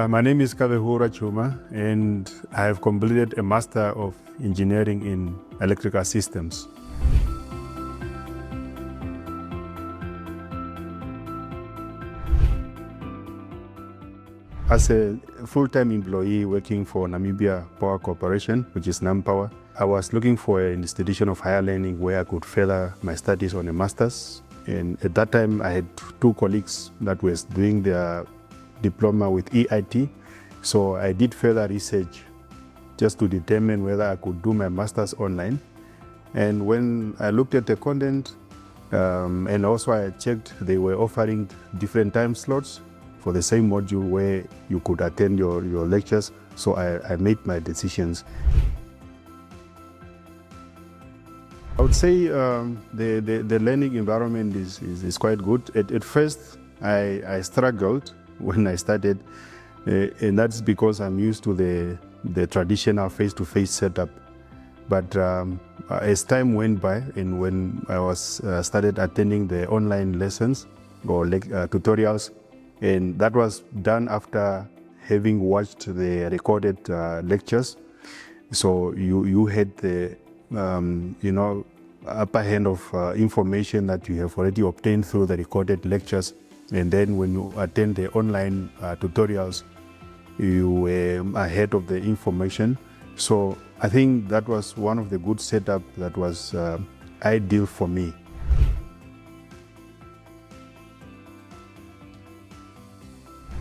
My name is Kavehuurua Tjiuma, and I have completed a Master of Engineering in Electrical Systems. As a full-time employee working for Namibia Power Corporation, which is NamPower, I was looking for an institution of higher learning where I could further my studies on a master's. And at that time, I had two colleagues that were doing their diploma with EIT. So I did further research just to determine whether I could do my master's online. And when I looked at the content, and also I checked, they were offering different time slots for the same module where you could attend your lectures. So I made my decisions. I would say the learning environment is quite good. At first, I struggled when I started, and that's because I'm used to the traditional face-to-face setup. But as time went by, and when I was started attending the online lessons or tutorials, and that was done after having watched the recorded lectures. So you had the upper hand of information that you have already obtained through the recorded lectures. And then when you attend the online tutorials, you were ahead of the information. So I think that was one of the good setup that was ideal for me.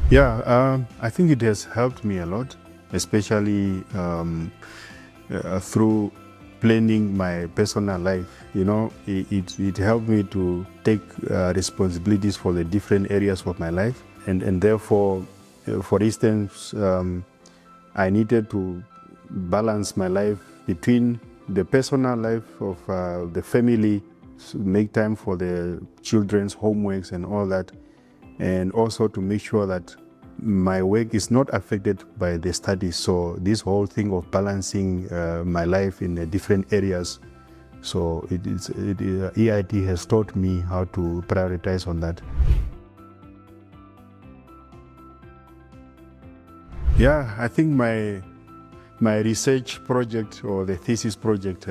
Yeah, I think it has helped me a lot, especially through planning my personal life. It helped me to take responsibilities for the different areas of my life. And therefore, for instance, I needed to balance my life between the personal life of the family, make time for the children's homeworks and all that, and also to make sure that my work is not affected by the studies. So this whole thing of balancing my life in the different areas, so EIT has taught me how to prioritize on that. Yeah, I think my research project or the thesis project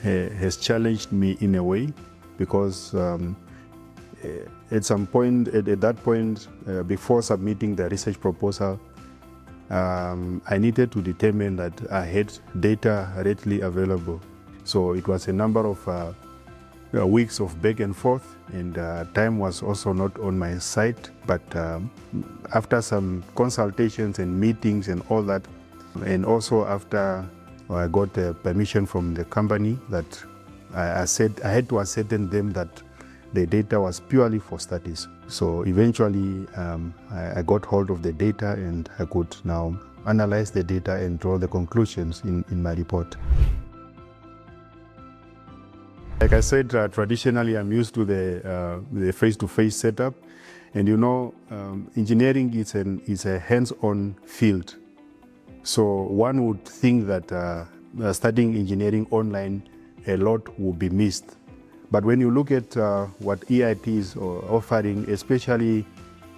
has challenged me in a way, because at some point, at that point, before submitting the research proposal, I needed to determine that I had data readily available. So it was a number of weeks of back and forth, and time was also not on my side. But after some consultations and meetings and all that, and also after I got permission from the company, that I had to ascertain them that the data was purely for studies. So eventually I got hold of the data, and I could now analyze the data and draw the conclusions in my report. Like I said, traditionally I'm used to the face-to-face setup, and engineering is a hands-on field. So one would think that studying engineering online, a lot will be missed. But when you look at what EIT is offering, especially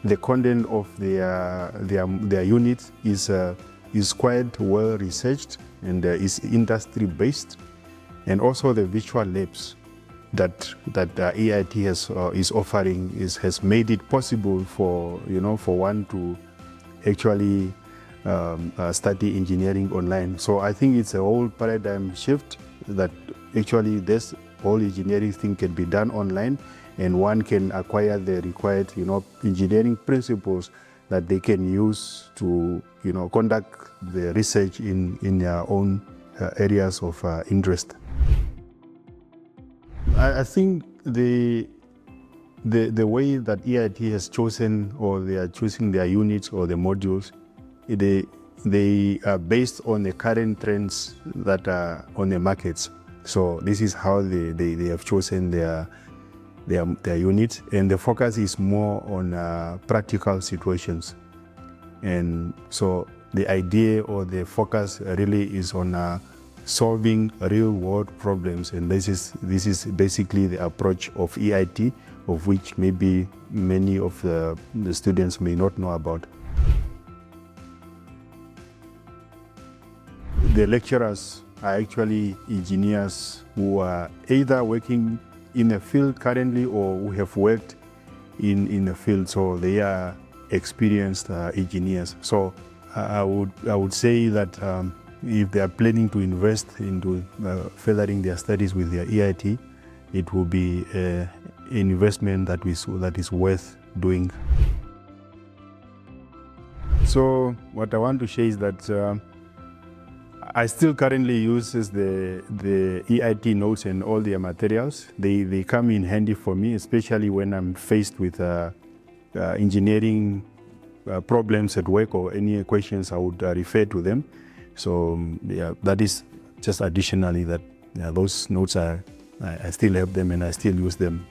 the content of their units is quite well researched and is industry based, and also the virtual labs that EIT is offering has made it possible for one to actually study engineering online. So I think it's a whole paradigm shift that actually this whole engineering thing can be done online, and one can acquire the required engineering principles that they can use to conduct the research in their own areas of interest. I think the way that EIT has chosen, or they are choosing their units or the modules, they are based on the current trends that are on the markets. So this is how they have chosen their units, and the focus is more on practical situations. And so the idea or the focus really is on solving real-world problems, and this is basically the approach of EIT, of which maybe many of the students may not know about. the lecturers are actually engineers who are either working in a field currently or who have worked in the field, so they are experienced engineers. So I would say that if they are planning to invest into furthering their studies with their EIT, it will be an investment that is worth doing. So what I want to share is that I still currently use the EIT notes and all their materials. They come in handy for me, especially when I'm faced with engineering problems at work or any questions. I would refer to them. So yeah, that is just additionally that those notes I still have them and I still use them